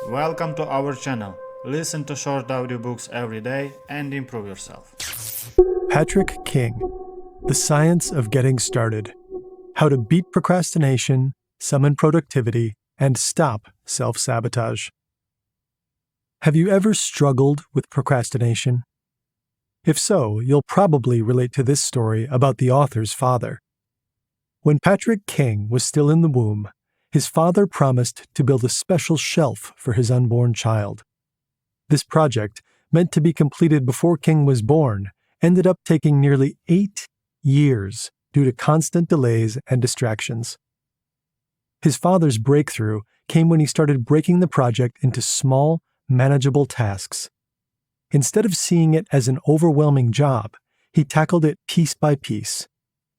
Welcome to our channel. Listen to short audiobooks every day and improve yourself. Patrick King, The Science of Getting Started. How to Beat Procrastination, Summon Productivity, and Stop Self-Sabotage. Have you ever struggled with procrastination? If so, you'll probably relate to this story about the author's father. When Patrick King was still in the womb, his father promised to build a special shelf for his unborn child. This project, meant to be completed before King was born, ended up taking nearly 8 years due to constant delays and distractions. His father's breakthrough came when he started breaking the project into small, manageable tasks. Instead of seeing it as an overwhelming job, he tackled it piece by piece,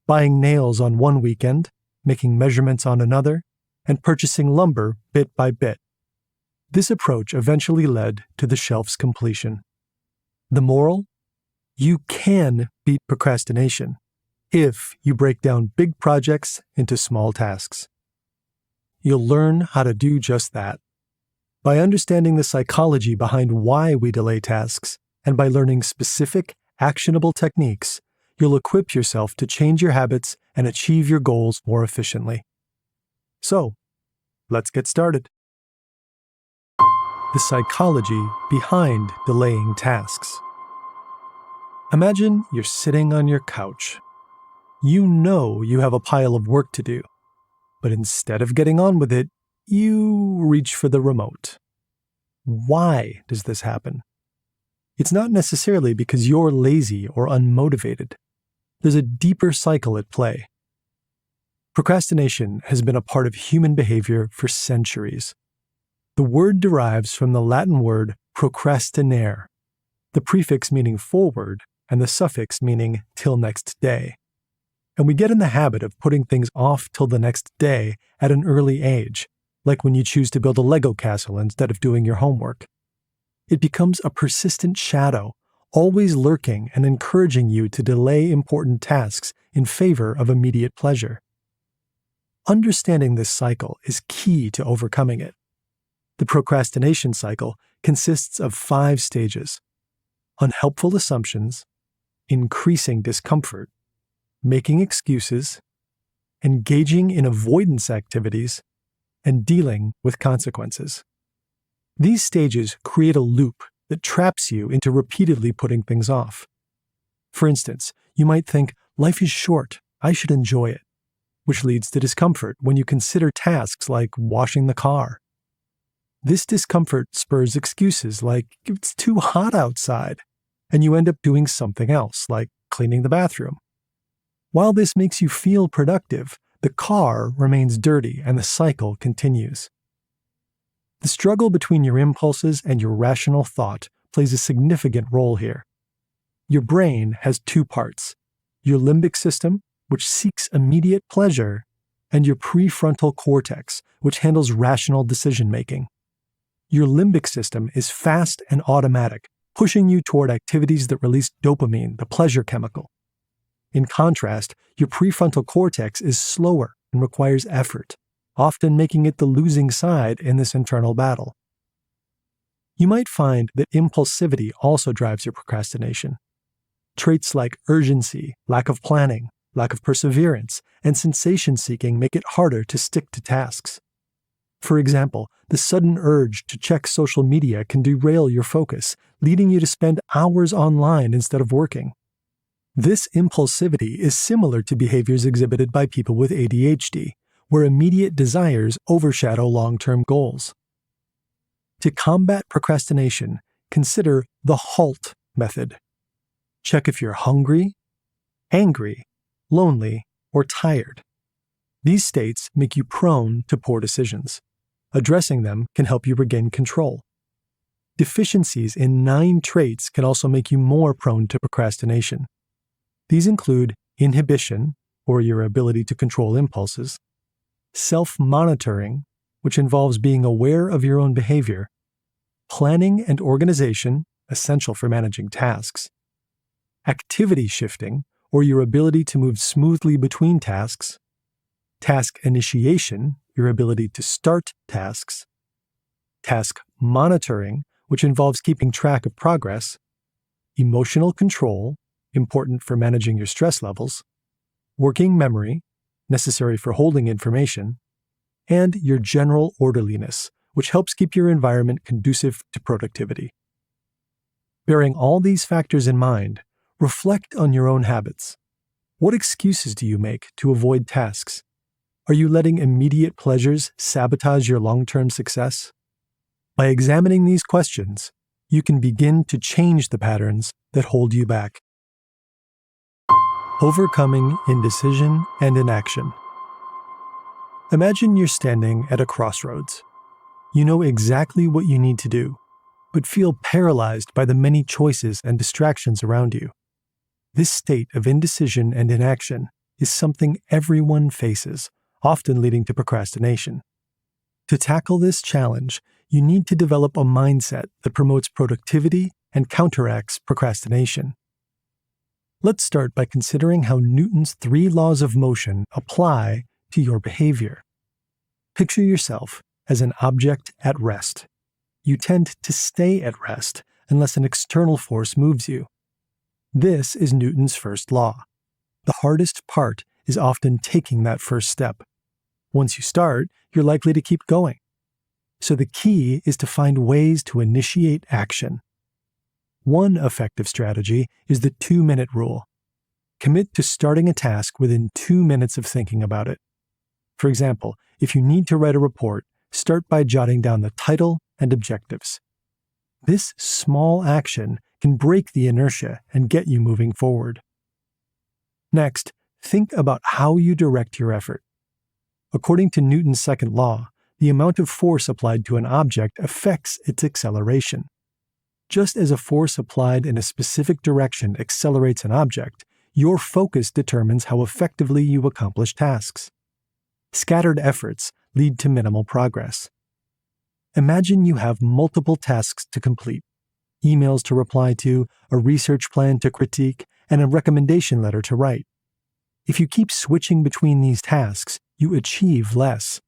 buying nails on one weekend, making measurements on another, and purchasing lumber bit by bit. This approach eventually led to the shelf's completion. The moral? You can beat procrastination if you break down big projects into small tasks. You'll learn how to do just that. By understanding the psychology behind why we delay tasks, and by learning specific, actionable techniques, you'll equip yourself to change your habits and achieve your goals more efficiently. So, let's get started. The psychology behind delaying tasks. Imagine you're sitting on your couch. You know you have a pile of work to do, but instead of getting on with it, you reach for the remote. Why does this happen? It's not necessarily because you're lazy or unmotivated. There's a deeper cycle at play. Procrastination has been a part of human behavior for centuries. The word derives from the Latin word procrastinare, the prefix meaning forward and the suffix meaning till next day. And we get in the habit of putting things off till the next day at an early age, like when you choose to build a Lego castle instead of doing your homework. It becomes a persistent shadow, always lurking and encouraging you to delay important tasks in favor of immediate pleasure. Understanding this cycle is key to overcoming it. The procrastination cycle consists of 5 stages: unhelpful assumptions, increasing discomfort, making excuses, engaging in avoidance activities, and dealing with consequences. These stages create a loop that traps you into repeatedly putting things off. For instance, you might think, life is short, I should enjoy it, which leads to discomfort when you consider tasks like washing the car. This discomfort spurs excuses like it's too hot outside, and you end up doing something else, like cleaning the bathroom. While this makes you feel productive, the car remains dirty and the cycle continues. The struggle between your impulses and your rational thought plays a significant role here. Your brain has 2 parts: your limbic system, which seeks immediate pleasure, and your prefrontal cortex, which handles rational decision-making. Your limbic system is fast and automatic, pushing you toward activities that release dopamine, the pleasure chemical. In contrast, your prefrontal cortex is slower and requires effort, often making it the losing side in this internal battle. You might find that impulsivity also drives your procrastination. Traits like urgency, lack of planning, lack of perseverance, and sensation-seeking make it harder to stick to tasks. For example, the sudden urge to check social media can derail your focus, leading you to spend hours online instead of working. This impulsivity is similar to behaviors exhibited by people with ADHD, where immediate desires overshadow long-term goals. To combat procrastination, consider the HALT method. Check if you're hungry, angry, lonely, or tired. These states make you prone to poor decisions. Addressing them can help you regain control. Deficiencies in 9 traits can also make you more prone to procrastination. These include inhibition, or your ability to control impulses, self-monitoring, which involves being aware of your own behavior, planning and organization, essential for managing tasks, activity shifting, or your ability to move smoothly between tasks, task initiation, your ability to start tasks, task monitoring, which involves keeping track of progress, emotional control, important for managing your stress levels, working memory, necessary for holding information, and your general orderliness, which helps keep your environment conducive to productivity. Bearing all these factors in mind, reflect on your own habits. What excuses do you make to avoid tasks? Are you letting immediate pleasures sabotage your long-term success? By examining these questions, you can begin to change the patterns that hold you back. Overcoming indecision and inaction. Imagine you're standing at a crossroads. You know exactly what you need to do, but feel paralyzed by the many choices and distractions around you. This state of indecision and inaction is something everyone faces, often leading to procrastination. To tackle this challenge, you need to develop a mindset that promotes productivity and counteracts procrastination. Let's start by considering how Newton's 3 laws of motion apply to your behavior. Picture yourself as an object at rest. You tend to stay at rest unless an external force moves you. This is Newton's first law. The hardest part is often taking that first step. Once you start, you're likely to keep going. So the key is to find ways to initiate action. One effective strategy is the 2-minute rule. Commit to starting a task within 2 minutes of thinking about it. For example, if you need to write a report, start by jotting down the title and objectives. This small action can break the inertia and get you moving forward. Next, think about how you direct your effort. According to Newton's second law, the amount of force applied to an object affects its acceleration. Just as a force applied in a specific direction accelerates an object, your focus determines how effectively you accomplish tasks. Scattered efforts lead to minimal progress. Imagine you have multiple tasks to complete, emails to reply to, a research plan to critique, and a recommendation letter to write. If you keep switching between these tasks, you achieve less.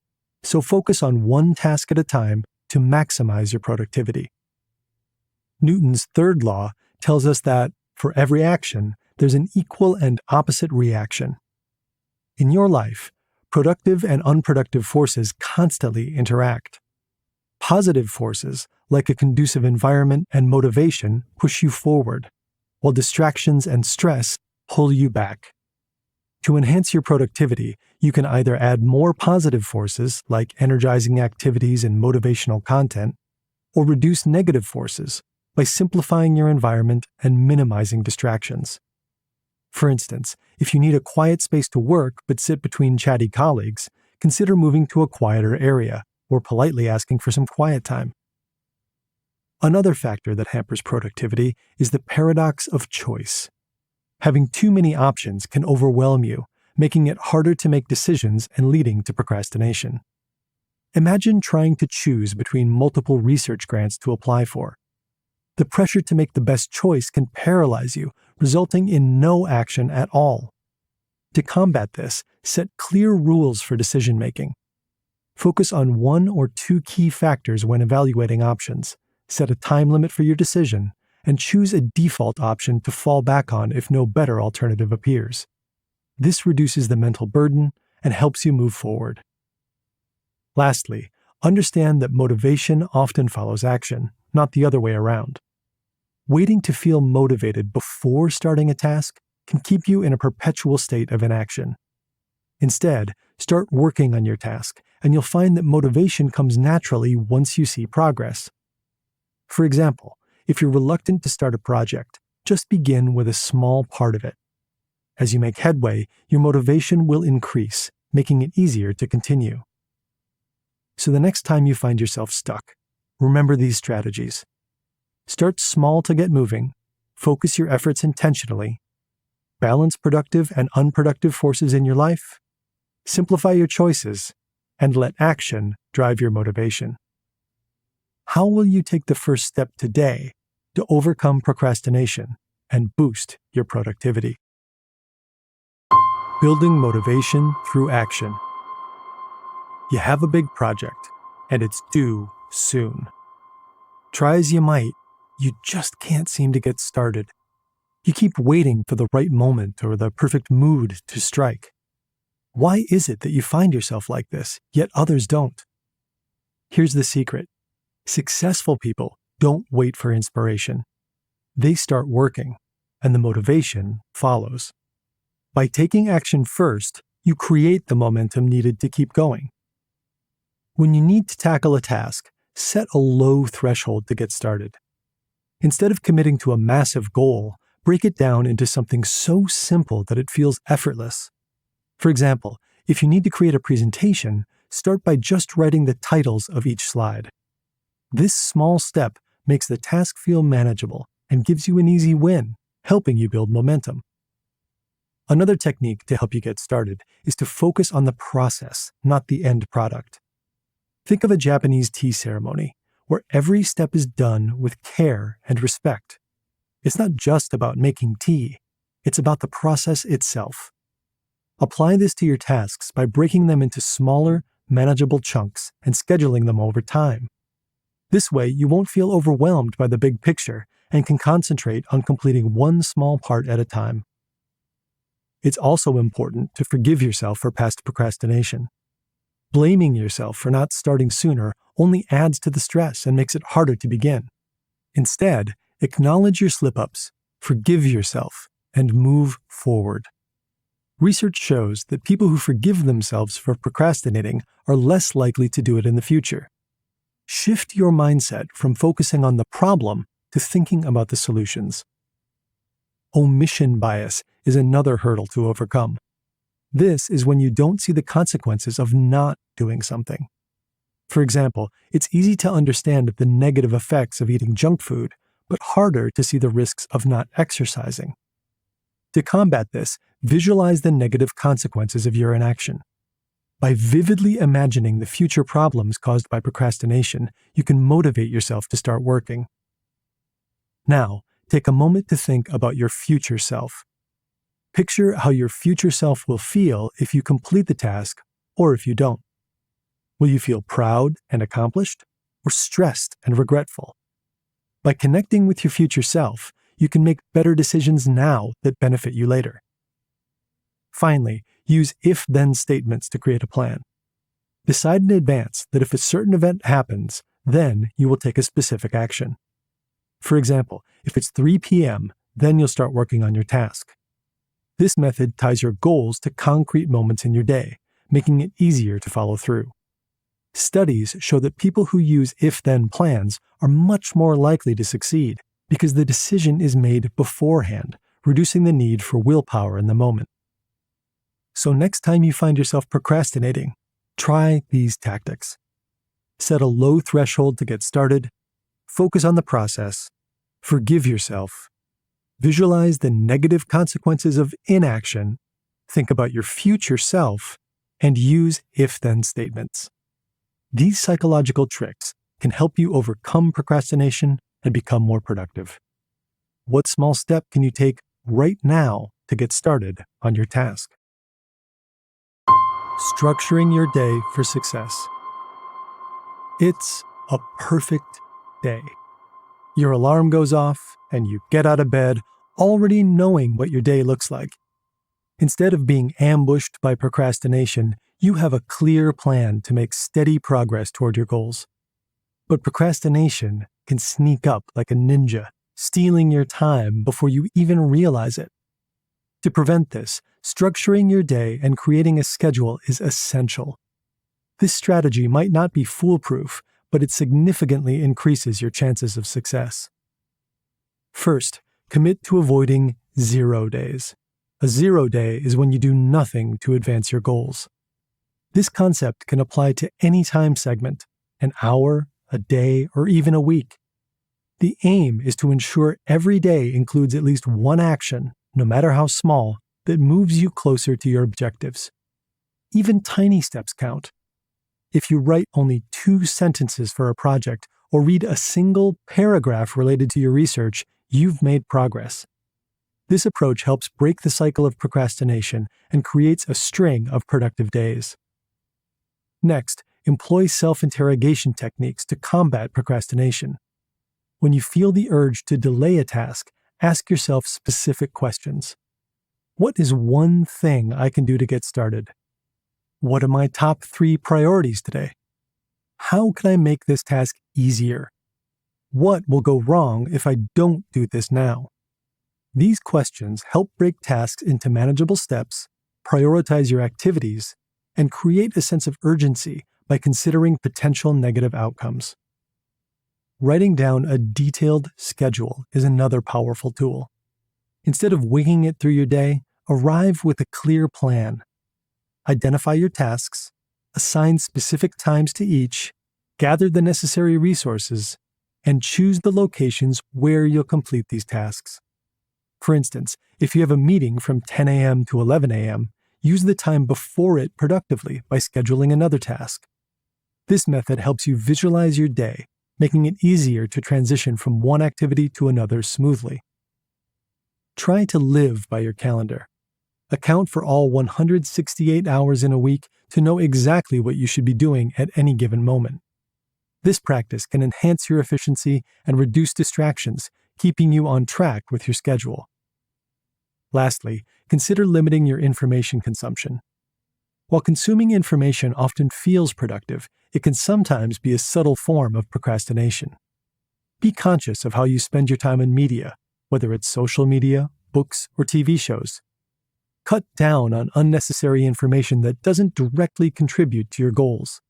So focus on one task at a time to maximize your productivity. Newton's third law tells us that, for every action, there's an equal and opposite reaction. In your life, productive and unproductive forces constantly interact. Positive forces, like a conducive environment and motivation, push you forward, while distractions and stress pull you back. To enhance your productivity, you can either add more positive forces, like energizing activities and motivational content, or reduce negative forces by simplifying your environment and minimizing distractions. For instance, if you need a quiet space to work but sit between chatty colleagues, consider moving to a quieter area or politely asking for some quiet time. Another factor that hampers productivity is the paradox of choice. Having too many options can overwhelm you, making it harder to make decisions and leading to procrastination. Imagine trying to choose between multiple research grants to apply for. The pressure to make the best choice can paralyze you, resulting in no action at all. To combat this, set clear rules for decision-making. Focus on 1 or 2 key factors when evaluating options, set a time limit for your decision, and choose a default option to fall back on if no better alternative appears. This reduces the mental burden and helps you move forward. Lastly, understand that motivation often follows action, not the other way around. Waiting to feel motivated before starting a task can keep you in a perpetual state of inaction. Instead, start working on your task, and you'll find that motivation comes naturally once you see progress. For example, if you're reluctant to start a project, just begin with a small part of it. As you make headway, your motivation will increase, making it easier to continue. So the next time you find yourself stuck, remember these strategies. Start small to get moving, focus your efforts intentionally, balance productive and unproductive forces in your life, simplify your choices, and let action drive your motivation. How will you take the first step today to overcome procrastination and boost your productivity? Building motivation through action. You have a big project, and it's due soon. Try as you might, you just can't seem to get started. You keep waiting for the right moment or the perfect mood to strike. Why is it that you find yourself like this, yet others don't? Here's the secret. Successful people don't wait for inspiration. They start working, and the motivation follows. By taking action first, you create the momentum needed to keep going. When you need to tackle a task, set a low threshold to get started. Instead of committing to a massive goal, break it down into something so simple that it feels effortless. For example, if you need to create a presentation, start by just writing the titles of each slide. This small step makes the task feel manageable and gives you an easy win, helping you build momentum. Another technique to help you get started is to focus on the process, not the end product. Think of a Japanese tea ceremony, where every step is done with care and respect. It's not just about making tea, it's about the process itself. Apply this to your tasks by breaking them into smaller, manageable chunks and scheduling them over time. This way, you won't feel overwhelmed by the big picture and can concentrate on completing one small part at a time. It's also important to forgive yourself for past procrastination. Blaming yourself for not starting sooner only adds to the stress and makes it harder to begin. Instead, acknowledge your slip-ups, forgive yourself, and move forward. Research shows that people who forgive themselves for procrastinating are less likely to do it in the future. Shift your mindset from focusing on the problem to thinking about the solutions. Omission bias is another hurdle to overcome. This is when you don't see the consequences of not doing something. For example, it's easy to understand the negative effects of eating junk food, but harder to see the risks of not exercising. To combat this, visualize the negative consequences of your inaction. By vividly imagining the future problems caused by procrastination, you can motivate yourself to start working. Now, take a moment to think about your future self. Picture how your future self will feel if you complete the task or if you don't. Will you feel proud and accomplished, or stressed and regretful? By connecting with your future self, you can make better decisions now that benefit you later. Finally, use if-then statements to create a plan. Decide in advance that if a certain event happens, then you will take a specific action. For example, if it's 3 p.m., then you'll start working on your task. This method ties your goals to concrete moments in your day, making it easier to follow through. Studies show that people who use if-then plans are much more likely to succeed because the decision is made beforehand, reducing the need for willpower in the moment. So next time you find yourself procrastinating, try these tactics. Set a low threshold to get started, focus on the process, forgive yourself, visualize the negative consequences of inaction, think about your future self, and use if-then statements. These psychological tricks can help you overcome procrastination and become more productive. What small step can you take right now to get started on your task? Structuring your day for success. It's a perfect day. Your alarm goes off and you get out of bed already knowing what your day looks like. Instead of being ambushed by procrastination, you have a clear plan to make steady progress toward your goals. But procrastination can sneak up like a ninja, stealing your time before you even realize it. To prevent this, structuring your day and creating a schedule is essential. This strategy might not be foolproof, but it significantly increases your chances of success. First, commit to avoiding 0 days. A 0 day is when you do nothing to advance your goals. This concept can apply to any time segment, an hour, a day, or even a week. The aim is to ensure every day includes at least one action, no matter how small, that moves you closer to your objectives. Even tiny steps count. If you write only 2 sentences for a project or read a single paragraph related to your research, you've made progress. This approach helps break the cycle of procrastination and creates a string of productive days. Next, employ self-interrogation techniques to combat procrastination. When you feel the urge to delay a task, ask yourself specific questions. What is one thing I can do to get started? What are my top 3 priorities today? How can I make this task easier? What will go wrong if I don't do this now? These questions help break tasks into manageable steps, prioritize your activities, and create a sense of urgency by considering potential negative outcomes. Writing down a detailed schedule is another powerful tool. Instead of winging it through your day, arrive with a clear plan. Identify your tasks, assign specific times to each, gather the necessary resources, and choose the locations where you'll complete these tasks. For instance, if you have a meeting from 10 a.m. to 11 a.m., use the time before it productively by scheduling another task. This method helps you visualize your day, making it easier to transition from one activity to another smoothly. Try to live by your calendar. Account for all 168 hours in a week to know exactly what you should be doing at any given moment. This practice can enhance your efficiency and reduce distractions, keeping you on track with your schedule. Lastly, consider limiting your information consumption. While consuming information often feels productive, it can sometimes be a subtle form of procrastination. Be conscious of how you spend your time in media, whether it's social media, books, or TV shows. Cut down on unnecessary information that doesn't directly contribute to your goals.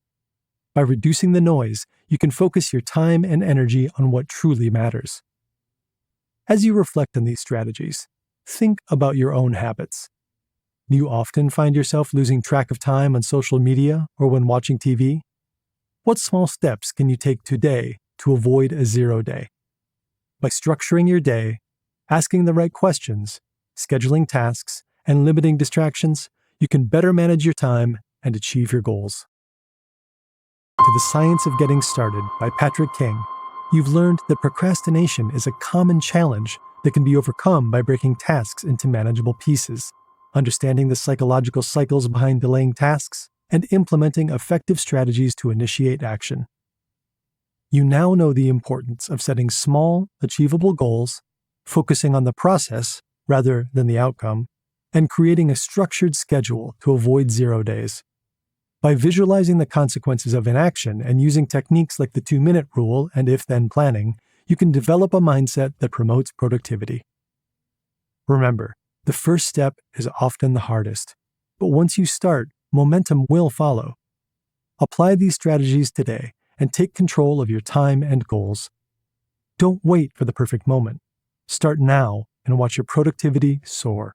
By reducing the noise, you can focus your time and energy on what truly matters. As you reflect on these strategies, think about your own habits. Do you often find yourself losing track of time on social media or when watching TV? What small steps can you take today to avoid a 0 day? By structuring your day, asking the right questions, scheduling tasks, and limiting distractions, you can better manage your time and achieve your goals. To The Science of Getting Started by Patrick King, you've learned that procrastination is a common challenge that can be overcome by breaking tasks into manageable pieces, understanding the psychological cycles behind delaying tasks, and implementing effective strategies to initiate action. You now know the importance of setting small, achievable goals, focusing on the process rather than the outcome, and creating a structured schedule to avoid 0 days. By visualizing the consequences of inaction and using techniques like the 2-minute rule and if-then planning, you can develop a mindset that promotes productivity. Remember, the first step is often the hardest, but once you start, momentum will follow. Apply these strategies today and take control of your time and goals. Don't wait for the perfect moment. Start now and watch your productivity soar.